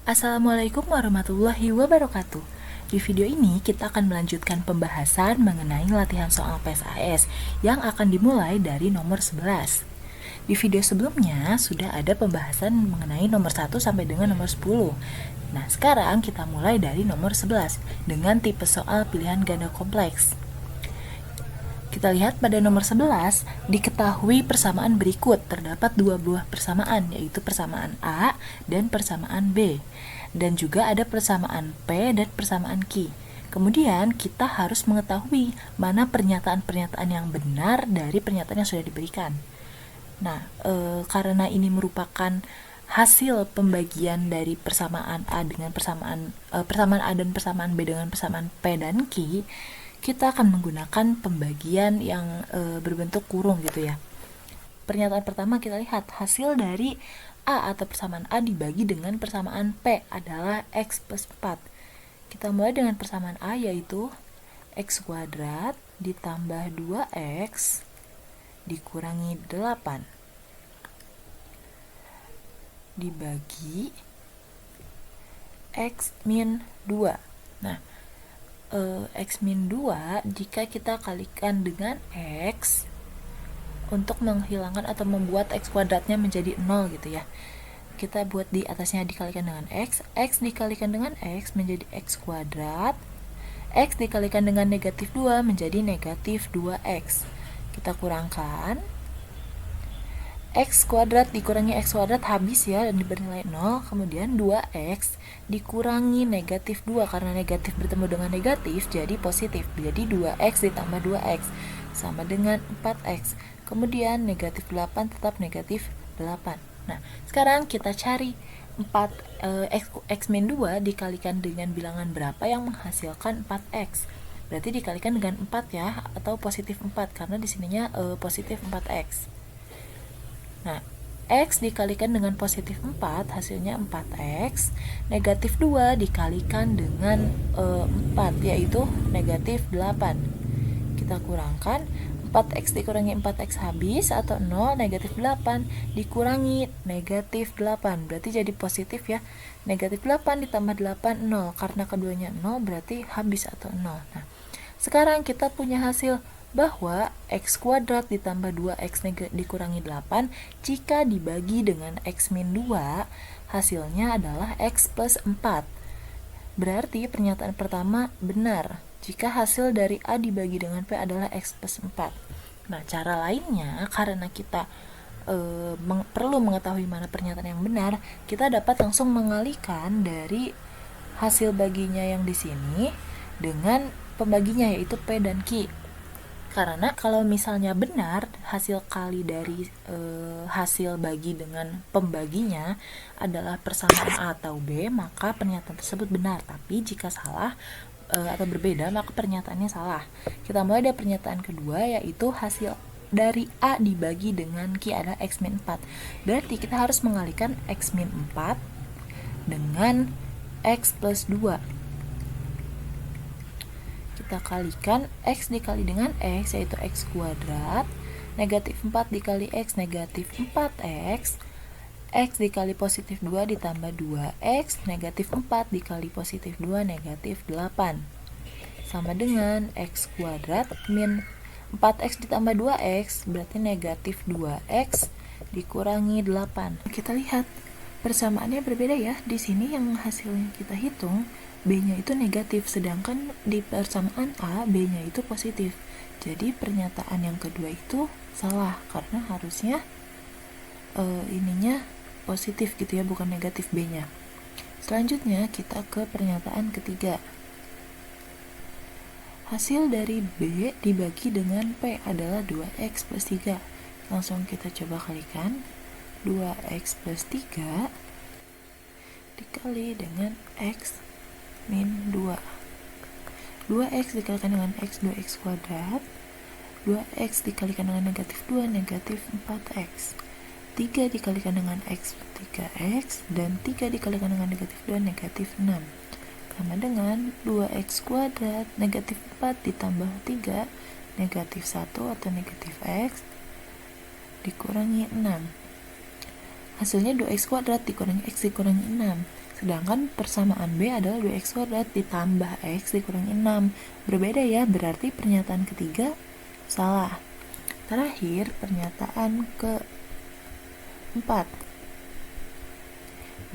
Assalamualaikum warahmatullahi wabarakatuh. Di video ini kita akan melanjutkan pembahasan mengenai latihan soal PSAS yang akan dimulai dari nomor 11. Di video sebelumnya sudah ada pembahasan mengenai nomor 1 sampai dengan nomor 10. Nah, sekarang kita mulai dari nomor 11 dengan tipe soal pilihan ganda kompleks. Kita lihat pada nomor 11, diketahui persamaan berikut. Terdapat dua buah persamaan, yaitu persamaan A dan persamaan B. Dan juga ada persamaan P dan persamaan Q. Kemudian kita harus mengetahui mana pernyataan-pernyataan yang benar dari pernyataan yang sudah diberikan. Nah, karena ini merupakan hasil pembagian dari persamaan A dengan persamaan A dan persamaan B dengan persamaan P dan Q, kita akan menggunakan pembagian yang berbentuk kurung gitu ya. Pernyataan pertama kita lihat hasil dari A atau persamaan A dibagi dengan persamaan P adalah X plus 4. Kita mulai dengan persamaan A yaitu X kuadrat ditambah 2X dikurangi 8 dibagi X min 2. Nah, X min 2 jika kita kalikan dengan X untuk menghilangkan atau membuat X kuadratnya menjadi 0 gitu ya, kita buat di atasnya dikalikan dengan X dikalikan dengan X menjadi X kuadrat, X dikalikan dengan negatif 2 menjadi negatif 2X. Kita kurangkan X kuadrat dikurangi X kuadrat habis ya dan bernilai 0, kemudian 2X dikurangi negatif 2 karena negatif bertemu dengan negatif jadi positif, jadi 2X ditambah 2X sama dengan 4X, kemudian negatif 8 tetap negatif 8. Nah, sekarang kita cari X min 2 dikalikan dengan bilangan berapa yang menghasilkan 4X. Berarti dikalikan dengan 4 ya, atau positif 4 karena di sininya positif 4X. Nah, X dikalikan dengan positif 4 hasilnya 4X, negatif 2 dikalikan dengan 4 yaitu negatif 8. Kita kurangkan 4X dikurangi 4X habis atau 0, negatif 8 dikurangi negatif 8 berarti jadi positif ya, negatif 8 ditambah 8 0, karena keduanya 0 berarti habis atau 0. Nah, sekarang kita punya hasil bahwa X kuadrat ditambah 2X dikurangi 8 jika dibagi dengan X min 2 hasilnya adalah X plus 4. Berarti pernyataan pertama benar jika hasil dari A dibagi dengan P adalah X plus 4. Nah, cara lainnya karena kita perlu mengetahui mana pernyataan yang benar, kita dapat langsung mengalihkan dari hasil baginya yang di sini dengan pembaginya yaitu P dan Q. Karena kalau misalnya benar hasil kali dari hasil bagi dengan pembaginya adalah persamaan A atau B, maka pernyataan tersebut benar. Tapi jika salah atau berbeda, maka pernyataannya salah. Kita mulai dari pernyataan kedua yaitu hasil dari A dibagi dengan Q adalah X min 4. Berarti kita harus mengalihkan X min 4 dengan X plus 2. Kita kalikan X dikali dengan X yaitu X kuadrat, negatif 4 dikali X negatif 4X, X dikali positif 2 ditambah 2X, negatif 4 dikali positif 2 negatif 8 sama dengan X kuadrat min 4X ditambah 2X berarti negatif 2X dikurangi 8. Kita lihat persamaannya berbeda ya. Di sini yang hasilnya kita hitung B-nya itu negatif, sedangkan di persamaan A, B-nya itu positif. Jadi pernyataan yang kedua itu salah, karena harusnya ininya positif gitu ya, bukan negatif B-nya. Selanjutnya kita ke pernyataan ketiga. Hasil dari B dibagi dengan P adalah 2X plus 3. Langsung kita coba kalikan. 2X plus 3 dikali dengan X min 2. 2X dikalikan dengan X 2X kuadrat, 2X dikalikan dengan negatif 2 negatif 4X, 3 dikalikan dengan X 3X, dan 3 dikalikan dengan negatif 2 negatif 6 sama dengan 2X kuadrat negatif 4 ditambah 3 negatif 1 atau negatif X dikurangi 6. Hasilnya 2X kuadrat dikurangi X dikurangi 6 Sedangkan persamaan B adalah 2x kuadrat ditambah x dikurangi 6. Berbeda ya, berarti pernyataan ketiga salah. Terakhir, pernyataan keempat.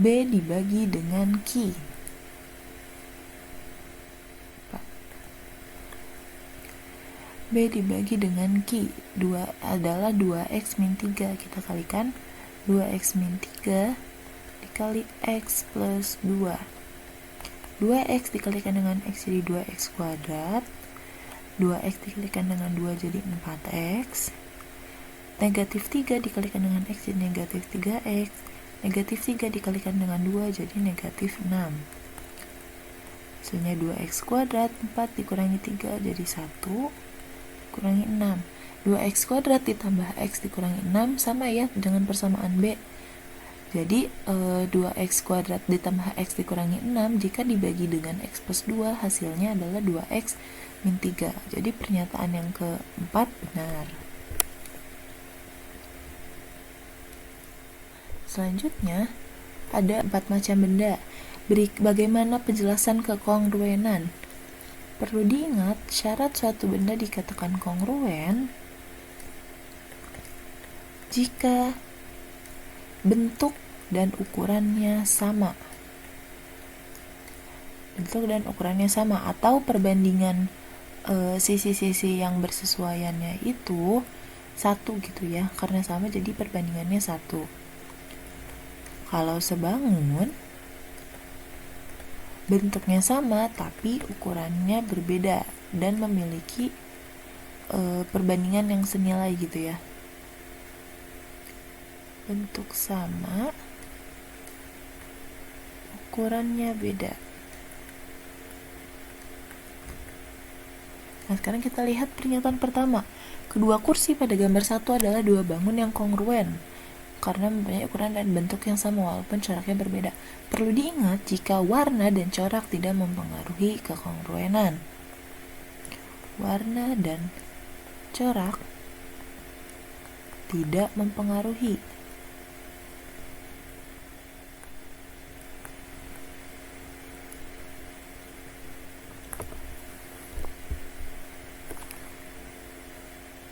B dibagi dengan Q. B dibagi dengan Q adalah 2x min 3. Kita kalikan 2x min 3 dikali x plus 2. 2x dikalikan dengan x jadi 2x kuadrat. 2x dikalikan dengan 2 jadi 4x. Negatif 3 dikalikan dengan x jadi negatif 3x. Negatif 3 dikalikan dengan 2 jadi negatif 6. Hasilnya 2x kuadrat, 4 dikurangi 3 jadi 1, kurangi 6. 2x kuadrat ditambah x dikurangi 6 sama ya dengan persamaan B. Jadi 2x kuadrat ditambah x dikurangi 6 jika dibagi dengan x plus 2 hasilnya adalah 2x min 3. Jadi pernyataan yang keempat benar. Selanjutnya ada 4 macam benda. Bagaimana penjelasan kekongruenan? Perlu diingat, syarat suatu benda dikatakan kongruen jika bentuk dan ukurannya sama. Bentuk dan ukurannya sama atau perbandingan sisi-sisi yang bersesuaiannya itu satu gitu ya. Karena sama jadi perbandingannya satu. Kalau sebangun bentuknya sama tapi ukurannya berbeda dan memiliki perbandingan yang senilai gitu ya. Bentuk sama, ukurannya beda. Nah, sekarang kita lihat pernyataan pertama. Kedua kursi pada gambar 1 adalah dua bangun yang kongruen karena mempunyai ukuran dan bentuk yang sama walaupun coraknya berbeda. Perlu diingat jika warna dan corak tidak mempengaruhi kekongruenan. Warna dan corak tidak mempengaruhi.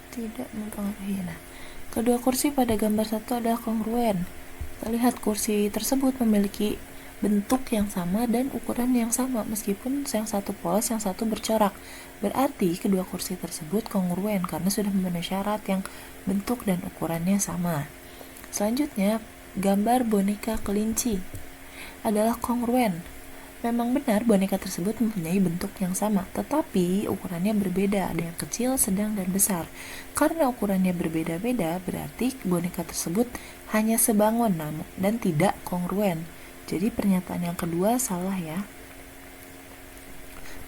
Tidak mempengaruhi. Nah, kedua kursi pada gambar 1 adalah kongruen. Kita lihat kursi tersebut memiliki bentuk yang sama dan ukuran yang sama meskipun yang satu polos, yang satu bercorak. Berarti kedua kursi tersebut kongruen karena sudah memenuhi syarat yang bentuk dan ukurannya sama. Selanjutnya, gambar boneka kelinci adalah kongruen. Memang benar boneka tersebut mempunyai bentuk yang sama, tetapi ukurannya berbeda, ada yang kecil, sedang, dan besar. Karena ukurannya berbeda-beda, berarti boneka tersebut hanya sebangun dan tidak kongruen. Jadi pernyataan yang kedua salah ya.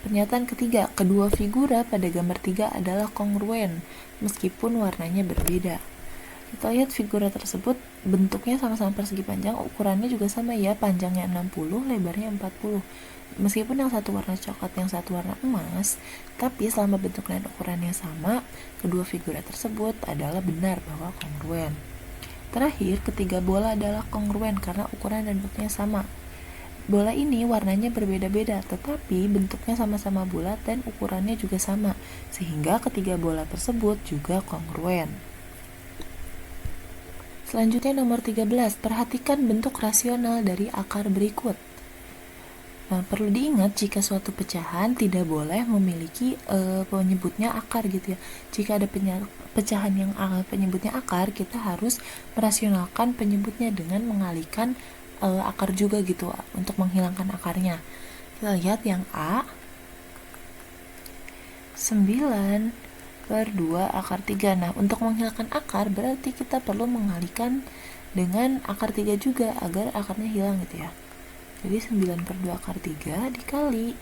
Pernyataan ketiga, kedua figura pada gambar 3 adalah kongruen, meskipun warnanya berbeda. Kita lihat figura tersebut bentuknya sama-sama persegi panjang, ukurannya juga sama ya, panjangnya 60, lebarnya 40. Meskipun yang satu warna coklat, yang satu warna emas, tapi selama bentuk dan ukurannya sama, kedua figura tersebut adalah benar bahwa kongruen. Terakhir, ketiga bola adalah kongruen karena ukuran dan bentuknya sama. Bola ini warnanya berbeda-beda, tetapi bentuknya sama-sama bulat dan ukurannya juga sama, sehingga ketiga bola tersebut juga kongruen. Selanjutnya nomor 13, perhatikan bentuk rasional dari akar berikut. Nah, perlu diingat jika suatu pecahan tidak boleh memiliki penyebutnya akar gitu ya. Jika ada pecahan yang penyebutnya akar, kita harus merasionalkan penyebutnya dengan mengalihkan akar juga gitu untuk menghilangkan akarnya. Kita lihat yang A, 9/2 akar 3. Nah, untuk menghilangkan akar berarti kita perlu mengalihkan dengan akar 3 juga agar akarnya hilang gitu ya. Jadi 9/2 akar 3 dikali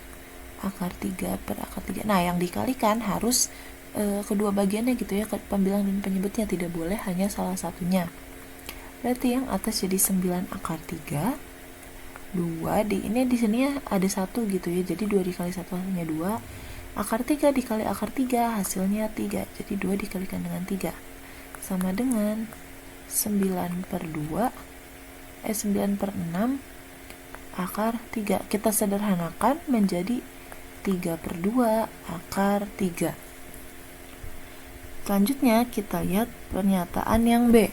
akar 3 per akar 3. Nah, yang dikalikan harus kedua bagiannya gitu ya, pembilang dan penyebutnya, tidak boleh hanya salah satunya. Berarti yang atas jadi 9 akar 3, 2 di sini ada 1 gitu ya. Jadi 2 dikali 1 hasilnya 2. Akar 3 dikali akar 3 hasilnya 3. Jadi 2 dikalikan dengan 3 sama dengan 9/6 akar 3. Kita sederhanakan menjadi 3/2 akar 3. Selanjutnya kita lihat pernyataan yang B.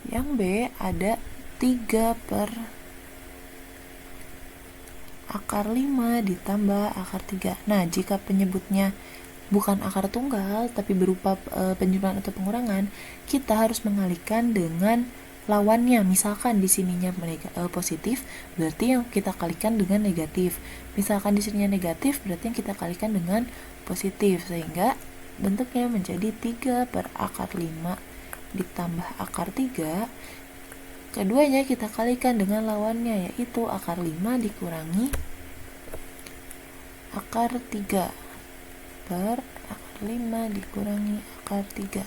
Yang B ada 3 per akar 5 ditambah akar 3. Nah, jika penyebutnya bukan akar tunggal tapi berupa penjumlahan atau pengurangan, kita harus mengalihkan dengan lawannya. Misalkan di sininya positif, berarti yang kita kalikan dengan negatif. Misalkan di sininya negatif, berarti yang kita kalikan dengan positif, sehingga bentuknya menjadi 3 per akar 5 ditambah akar 3. Keduanya kita kalikan dengan lawannya, yaitu akar 5 dikurangi akar 3 per akar 5 dikurangi akar 3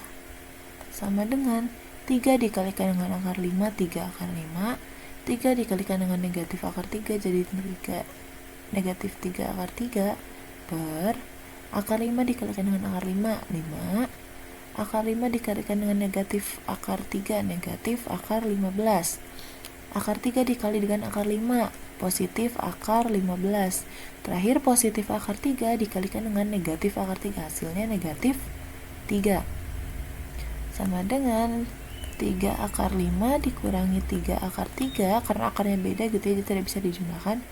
sama dengan 3 dikalikan dengan akar 5, 3 akar 5. 3 dikalikan dengan negatif akar 3 jadi negatif 3 akar 3 per akar 5 dikalikan dengan akar 5, 5. Akar 5 dikalikan dengan negatif akar 3, negatif akar 15. Akar 3 dikali dengan akar 5, positif akar 15. Terakhir positif akar 3 dikalikan dengan negatif akar 3, hasilnya negatif 3. Sama dengan 3 akar 5 dikurangi 3 akar 3, karena akarnya beda gitu ya, jadi tidak bisa dijumlahkan.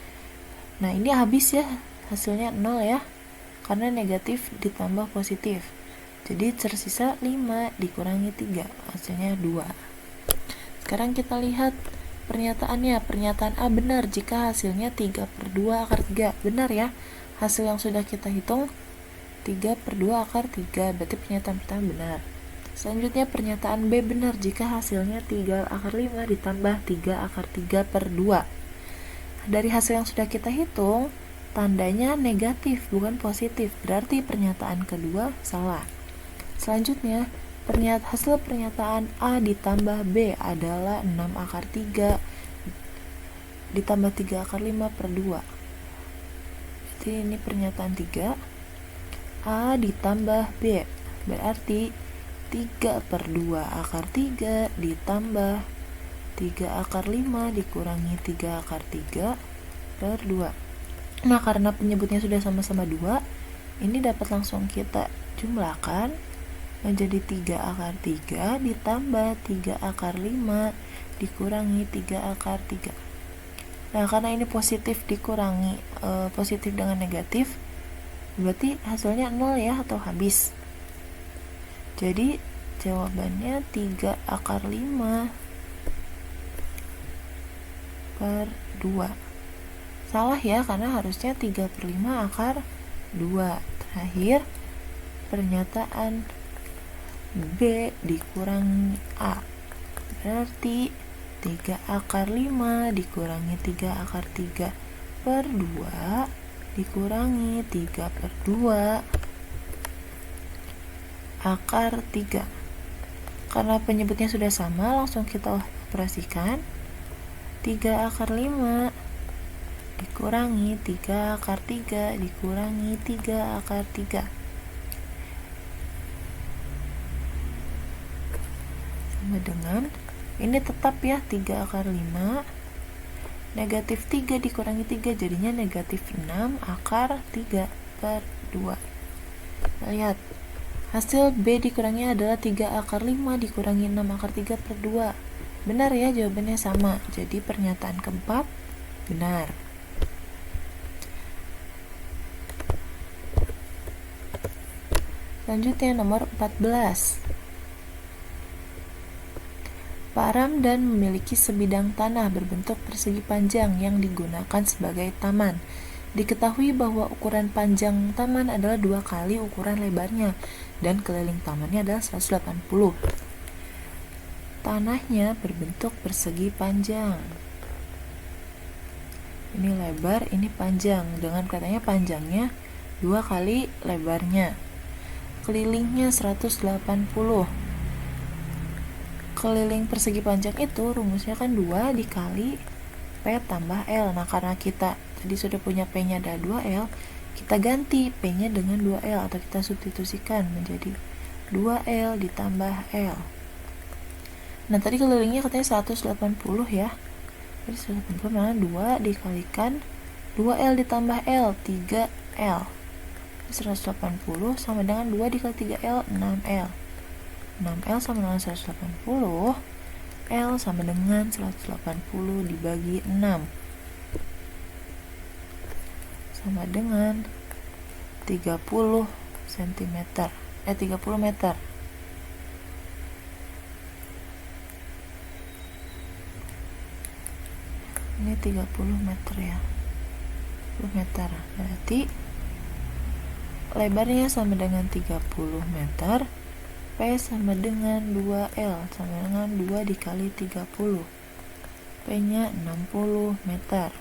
Nah, ini habis ya, hasilnya 0 ya, karena negatif ditambah positif. Jadi tersisa 5 dikurangi 3, hasilnya 2. Sekarang kita lihat pernyataannya. Pernyataan A benar jika hasilnya 3/2 akar 3. Benar ya, hasil yang sudah kita hitung 3/2 akar 3, berarti pernyataan pertama benar. Selanjutnya pernyataan B benar jika hasilnya 3 akar 5 ditambah 3 akar 3/2. Dari hasil yang sudah kita hitung, tandanya negatif bukan positif, berarti pernyataan kedua salah. Selanjutnya, hasil pernyataan A ditambah B adalah 6 akar 3 ditambah 3 akar 5/2. Jadi ini pernyataan 3. A ditambah B berarti 3/2 akar 3 ditambah 3 akar 5 dikurangi 3 akar 3/2. Nah, karena penyebutnya sudah sama-sama 2, ini dapat langsung kita jumlahkan menjadi 3 akar 3 ditambah 3 akar 5 dikurangi 3 akar 3. Nah, karena ini positif dikurangi positif dengan negatif, berarti hasilnya 0 ya, atau habis. Jadi jawabannya 3 akar 5/2. Salah ya, karena harusnya 3/5 akar 2. Terakhir, pernyataan B dikurangi A berarti 3 akar 5 dikurangi 3 akar 3/2 dikurangi 3/2 akar 3. Karena penyebutnya sudah sama, langsung kita operasikan. 3 akar 5 dikurangi 3 akar 3 dikurangi 3 akar 3 sama dengan ini tetap ya, 3 akar 5 negatif 3 dikurangi 3 jadinya negatif 6 akar 3/2. Nah, lihat hasil B dikurangi adalah 3 akar 5 dikurangi 6 akar 3/2. Benar ya, jawabannya sama. Jadi pernyataan keempat benar. Selanjutnya nomor 14. Pak Ramdan memiliki sebidang tanah berbentuk persegi panjang yang digunakan sebagai taman. Diketahui bahwa ukuran panjang taman adalah 2 kali ukuran lebarnya dan keliling tamannya adalah 180. Tanahnya berbentuk persegi panjang. Ini lebar, ini panjang. Dengan katanya panjangnya 2 kali lebarnya. Kelilingnya 180. Keliling persegi panjang itu rumusnya kan 2 dikali P tambah L. Nah, karena kita tadi sudah punya P-nya ada 2L, kita ganti P-nya dengan 2L atau kita substitusikan menjadi 2L ditambah L. Nah, tadi kelilingnya katanya 180 ya. Jadi 180 mana 2 dikalikan 2L ditambah L, 3L. 180 sama dengan 2 dikali 3L, 6L. 6L sama dengan 180. L sama dengan 180 dibagi 6. Sama dengan 30 cm. 30 meter. Ini 30 meter ya. 10 meter. Berarti lebarnya sama dengan 30 meter. P sama dengan 2L sama dengan 2 dikali 30. P-nya 60 meter.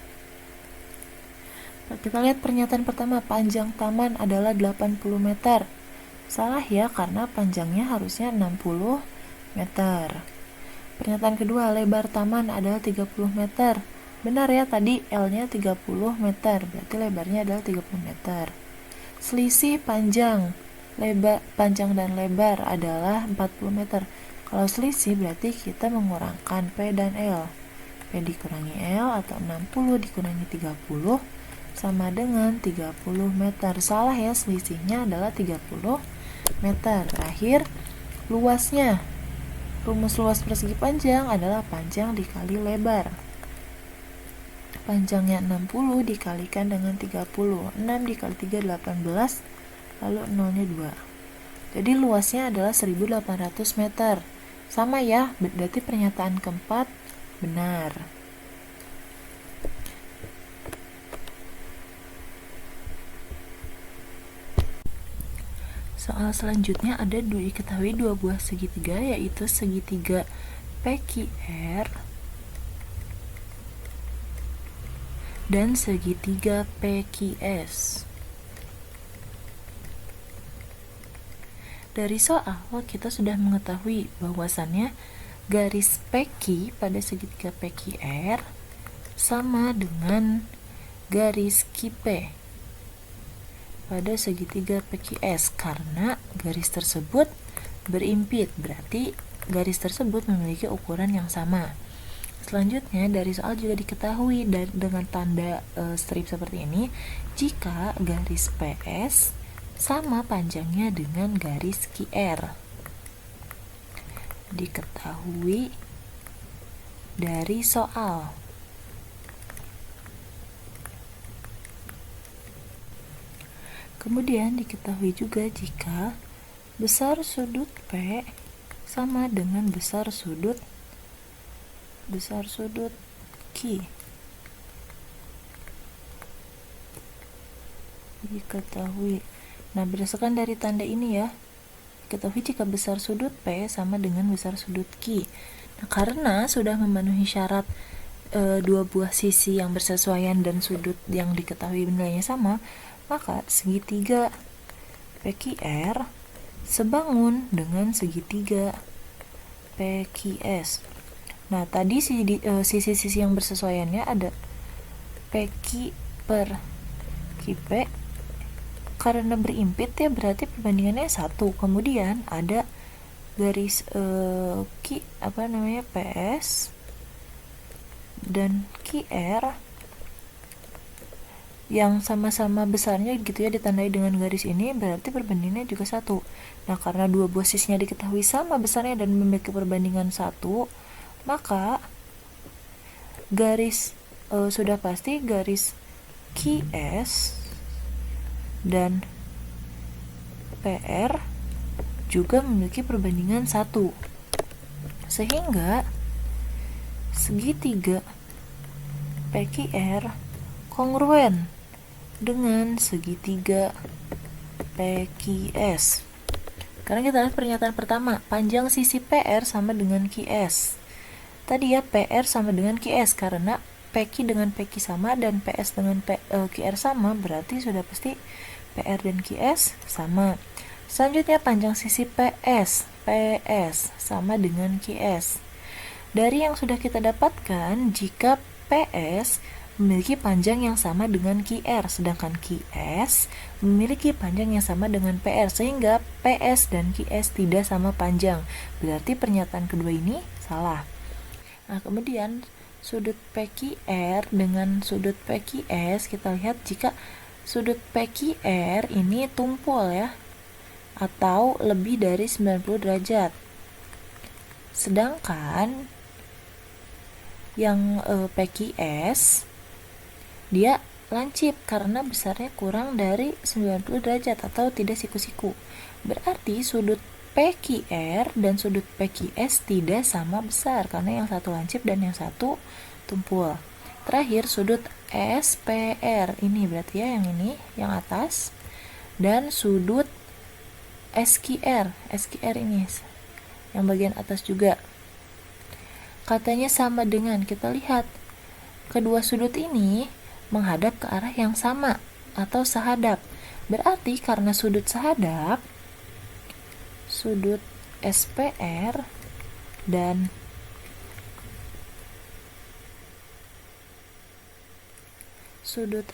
Kita lihat pernyataan pertama, panjang taman adalah 80 meter. Salah ya, karena panjangnya harusnya 60 meter. Pernyataan kedua, lebar taman adalah 30 meter. Benar ya, tadi L-nya 30 meter, berarti lebarnya adalah 30 meter. Selisih panjang dan lebar adalah 40 meter. Kalau selisih berarti kita mengurangkan P dan L. P dikurangi L atau 60 dikurangi 30 sama dengan 30 meter. Salah ya, selisihnya adalah 30 meter. Terakhir, luasnya. Rumus luas persegi panjang adalah panjang dikali lebar. Panjangnya 60 dikalikan dengan 30. 6 dikali 3, 18. Lalu 0-nya 2. Jadi luasnya adalah 1800 meter. Sama ya, berarti pernyataan keempat benar. Soal selanjutnya ada diketahui dua buah segitiga, yaitu segitiga PQR dan segitiga PQS. Dari soal kita sudah mengetahui bahwasannya garis PQ pada segitiga PQR sama dengan garis QP pada segitiga PQS, karena garis tersebut berimpit, berarti garis tersebut memiliki ukuran yang sama. Selanjutnya dari soal juga diketahui dengan tanda strip seperti ini, jika garis PS sama panjangnya dengan garis QR. Diketahui dari soal. Kemudian diketahui juga jika besar sudut P sama dengan besar sudut Q. Diketahui. Nah, berdasarkan dari tanda ini ya, diketahui jika besar sudut P sama dengan besar sudut Q. Nah, karena sudah memenuhi syarat dua buah sisi yang bersesuaian dan sudut yang diketahui nilainya sama, maka segitiga PQR sebangun dengan segitiga PQS. Nah, tadi sisi-sisi yang bersesuaiannya ada PQ per QP. Karena berimpit ya, berarti perbandingannya 1. Kemudian ada garis PS dan QR yang sama-sama besarnya gitu ya, ditandai dengan garis ini, berarti perbandingannya juga 1. Nah, karena dua buah sisinya diketahui sama besarnya dan memiliki perbandingan 1, maka garis sudah pasti garis QS dan PR juga memiliki perbandingan 1, sehingga segitiga PQR kongruen dengan segitiga PQS. Sekarang kita lihat pernyataan pertama, panjang sisi PR sama dengan QS. Tadi ya, PR sama dengan QS, karena PQ dengan PQ sama dan PS dengan QR sama, berarti sudah pasti PR dan QS sama. Selanjutnya panjang sisi PS sama dengan QS. Dari yang sudah kita dapatkan, jika PS memiliki panjang yang sama dengan QR, sedangkan QS memiliki panjang yang sama dengan PR, sehingga PS dan QS tidak sama panjang. Berarti pernyataan kedua ini salah. Nah, kemudian sudut PQR dengan sudut PQS, kita lihat jika sudut PQR ini tumpul ya, atau lebih dari 90 derajat. Sedangkan yang PQS dia lancip karena besarnya kurang dari 90 derajat atau tidak siku-siku. Berarti sudut PQR dan sudut PQS tidak sama besar karena yang satu lancip dan yang satu tumpul. Terakhir sudut SPR, ini berarti ya yang ini, yang atas, dan sudut SQR ini yang bagian atas juga. Katanya sama dengan, kita lihat kedua sudut ini menghadap ke arah yang sama atau sahadap. Berarti karena sudut sahadap, sudut SPR dan sudut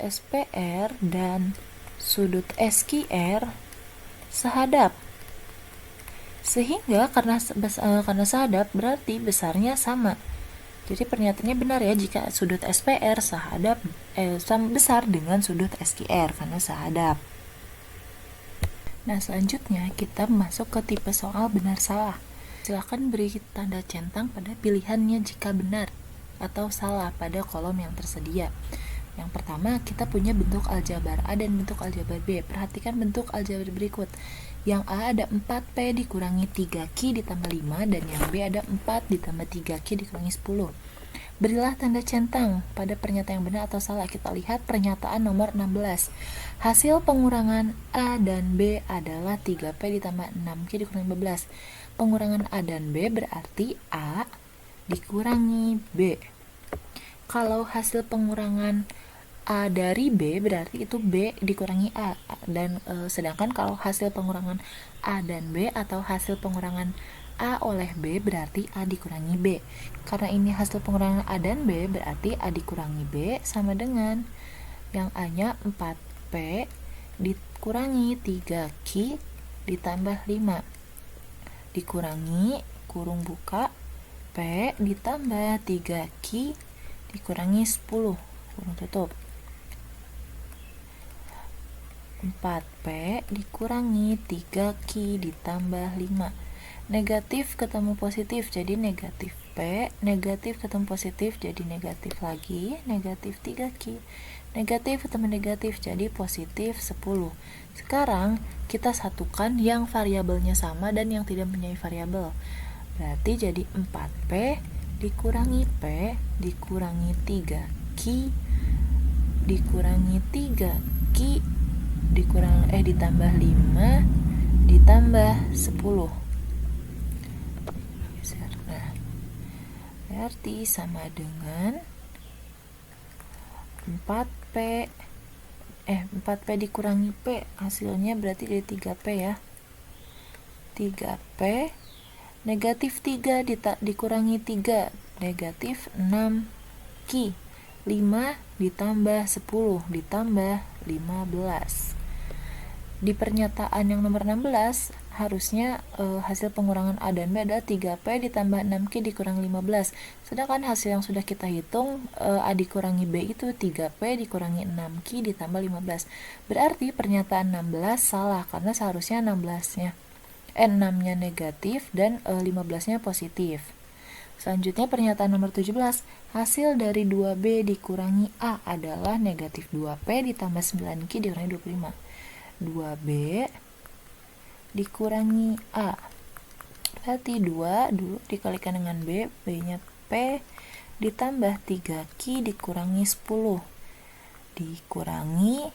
SQR sahadap. Sehingga karena sahadap berarti besarnya sama. Jadi pernyataannya benar ya jika sudut SPR sama besar dengan sudut SQR karena sahadap. Nah, selanjutnya kita masuk ke tipe soal benar salah. Silakan beri tanda centang pada pilihannya jika benar atau salah pada kolom yang tersedia. Yang pertama, kita punya bentuk aljabar A dan bentuk aljabar B. Perhatikan bentuk aljabar berikut. Yang A ada 4P dikurangi 3Q ditambah 5, dan yang B ada 4 ditambah 3Q dikurangi 10. Berilah tanda centang pada pernyataan yang benar atau salah. Kita lihat pernyataan nomor 16. Hasil pengurangan A dan B adalah 3P ditambah 6Q dikurangi 15. Pengurangan A dan B berarti A dikurangi B. Kalau hasil pengurangan A dari B berarti itu B dikurangi A, dan sedangkan kalau hasil pengurangan A dan B atau hasil pengurangan A oleh B berarti A dikurangi B. Karena ini hasil pengurangan A dan B berarti A dikurangi B sama dengan yang A-nya 4P dikurangi 3Q ditambah 5 dikurangi kurung buka P ditambah 3Q dikurangi 10 kurung tutup. 4P dikurangi 3Q ditambah 5. Negatif ketemu positif jadi negatif P, negatif ketemu positif jadi negatif lagi, negatif 3Q. Negatif ketemu negatif jadi positif 10. Sekarang kita satukan yang variabelnya sama dan yang tidak mempunyai variabel. Berarti jadi 4P dikurangi P dikurangi 3Q dikurangi 3Q ditambah 5 ditambah 10. Nah, berarti sama dengan 4P dikurangi P, hasilnya berarti jadi 3P ya. 3P negatif 3 dikurangi 3 negatif 6Q. 5 ditambah 10 ditambah 15. Di pernyataan yang nomor 16 harusnya hasil pengurangan A dan B adalah 3P ditambah 6Q dikurang 15. Sedangkan hasil yang sudah kita hitung A dikurangi B itu 3P dikurangi 6Q ditambah 15. Berarti pernyataan 16 salah karena seharusnya 6-nya negatif dan 15-nya positif. Selanjutnya pernyataan nomor 17. Hasil dari 2B dikurangi A adalah negatif 2P ditambah 9Q dikurangi 25. 2B dikurangi A. Berarti 2 dulu dikalikan dengan B, B-nya P ditambah 3Q dikurangi 10 dikurangi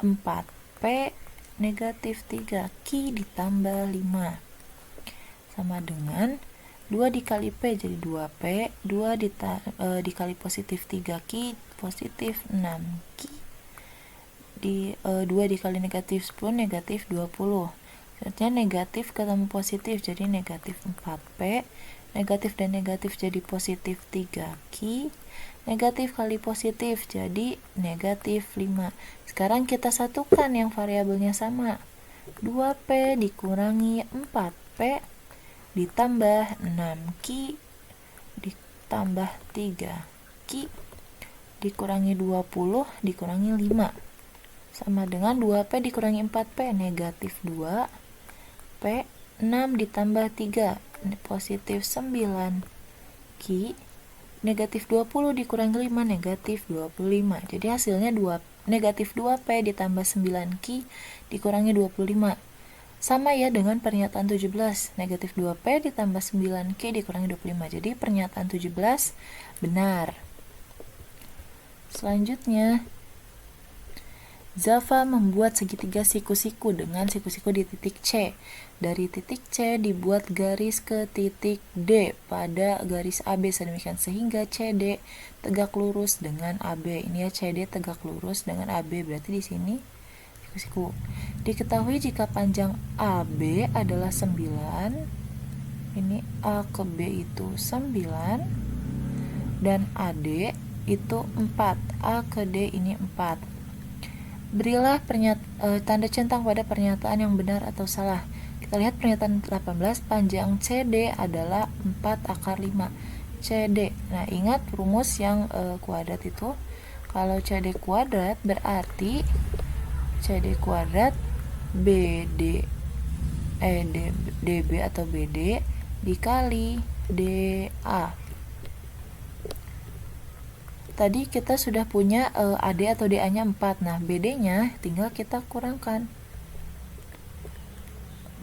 4P negatif 3Q ditambah 5 sama dengan 2 dikali P jadi 2P, 2 dikali positif 3Q positif 6Q 2 dikali negatif 10 negatif 20. Artinya negatif ketemu positif jadi negatif 4P negatif dan negatif jadi positif 3Q, negatif kali positif jadi negatif 5. Sekarang kita satukan yang variabelnya sama. 2P dikurangi 4P ditambah 6Q ditambah 3Q dikurangi 20 dikurangi 5 sama dengan 2P dikurangi 4P negatif 2P 6 ditambah 3 positif 9Q negatif 20 dikurangi 5 negatif 25. Jadi hasilnya negatif 2P ditambah 9Q dikurangi 25. Sama ya dengan pernyataan 17, negatif 2P ditambah 9Q dikurangi 25. Jadi pernyataan 17 benar. Selanjutnya, Zava membuat segitiga siku-siku dengan siku-siku di titik C. Dari titik C dibuat garis ke titik D pada garis AB sedemikian sehingga CD tegak lurus dengan AB. Ini ya CD tegak lurus dengan AB, berarti di sini siku-siku. Diketahui jika panjang AB adalah 9. Ini A ke B itu 9 dan AD itu 4. A ke D ini 4. Berilah tanda centang pada pernyataan yang benar atau salah. Kita lihat pernyataan 18, panjang CD adalah 4 akar 5. CD. Nah, ingat rumus yang kuadrat itu. Kalau CD kuadrat berarti CD kuadrat DB atau BD dikali DA. Tadi kita sudah punya AD atau DA-nya 4. Nah, BD-nya tinggal kita kurangkan.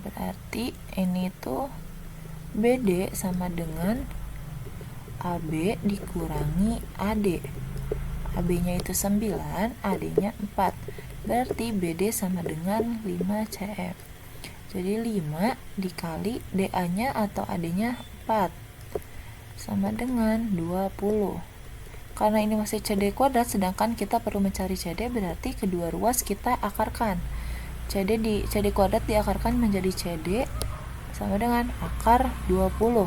Berarti ini tuh BD sama dengan AB dikurangi AD. AB-nya itu 9, AD-nya 4. Berarti BD sama dengan 5 cm. Jadi 5 dikali DA-nya atau AD-nya 4 sama dengan 20. Karena ini masih CD kuadrat, sedangkan kita perlu mencari CD, berarti kedua ruas kita akarkan. CD kuadrat diakarkan menjadi CD sama dengan akar 20.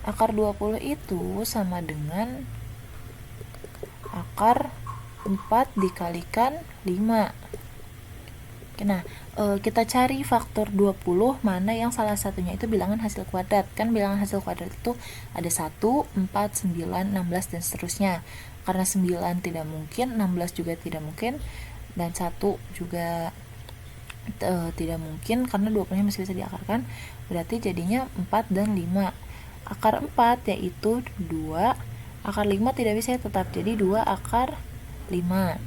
Akar 20 itu sama dengan akar 4 dikalikan 5. Nah, kita cari faktor 20 mana yang salah satunya itu bilangan hasil kuadrat. Kan bilangan hasil kuadrat itu ada 1, 4, 9, 16 dan seterusnya. Karena 9 tidak mungkin, 16 juga tidak mungkin, dan 1 juga tidak mungkin karena 20-nya masih bisa diakarkan. Berarti jadinya 4 dan 5. Akar 4 yaitu 2, akar 5 tidak bisa tetap, jadi 2 akar 5.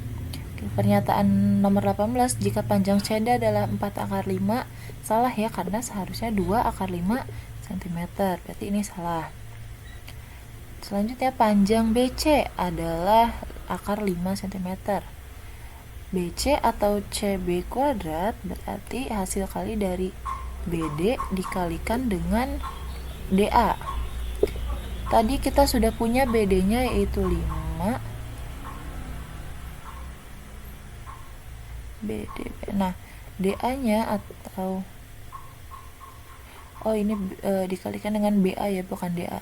Pernyataan nomor 18, jika panjang CD adalah 4 akar 5, salah ya, karena seharusnya 2 akar 5 cm, berarti ini salah. Selanjutnya panjang BC adalah akar 5 cm. BC atau CB kuadrat berarti hasil kali dari BD dikalikan dengan DA. Tadi kita sudah punya BD-nya yaitu 5. Nah, DA-nya atau ini dikalikan dengan BA ya, bukan DA.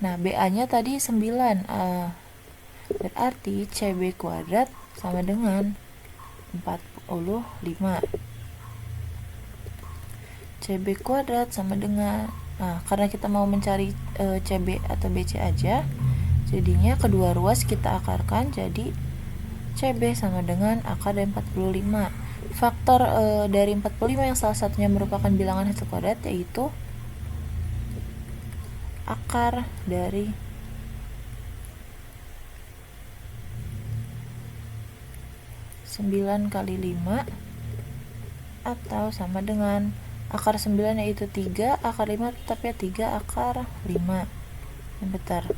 Nah, BA-nya tadi 9. Berarti CB kuadrat sama dengan 45. CB kuadrat sama dengan, karena kita mau mencari CB atau BC aja, jadinya kedua ruas kita akarkan jadi CB sama dengan akar dari 45. Faktor dari 45 yang salah satunya merupakan bilangan hasil kuadrat yaitu akar dari 9 kali 5 atau sama dengan akar 9 yaitu 3, akar 5 tetap ya 3 akar 5. Bentar.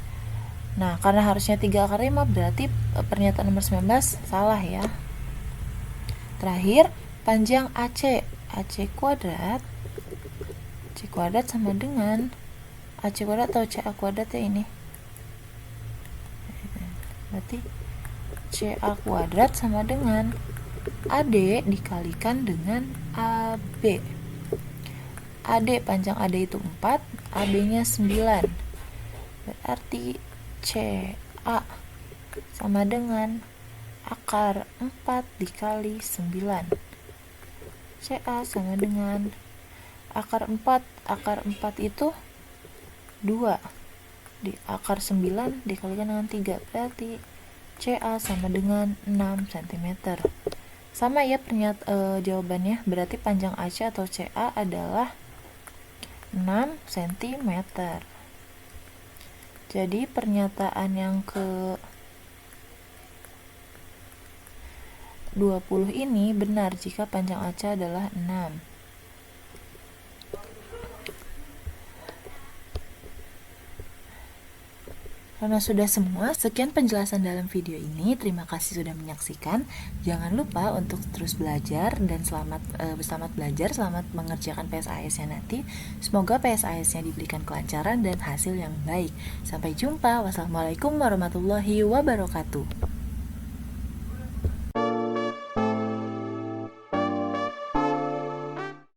Nah, karena harusnya 3 akar 5 berarti pernyataan nomor 19 salah ya. Terakhir, panjang AC kuadrat sama dengan AC kuadrat atau CA kuadrat ya ini. Berarti CA kuadrat sama dengan AD dikalikan dengan AB. AD, panjang AD itu 4, AB-nya 9. Berarti CA sama dengan akar 4 dikali 9. CA sama dengan akar 4. Akar 4 itu 2. Di akar 9 dikalikan dengan 3. Berarti CA sama dengan 6 cm. Sama ya jawabannya. Berarti panjang AC atau CA adalah 6 cm. Jadi pernyataan yang ke 20 ini benar jika panjang AC adalah 6. Karena sudah semua, sekian penjelasan dalam video ini. Terima kasih sudah menyaksikan. Jangan lupa untuk terus belajar dan selamat belajar, selamat mengerjakan PSAS-nya nanti. Semoga PSAS-nya diberikan kelancaran dan hasil yang baik. Sampai jumpa. Wassalamualaikum warahmatullahi wabarakatuh.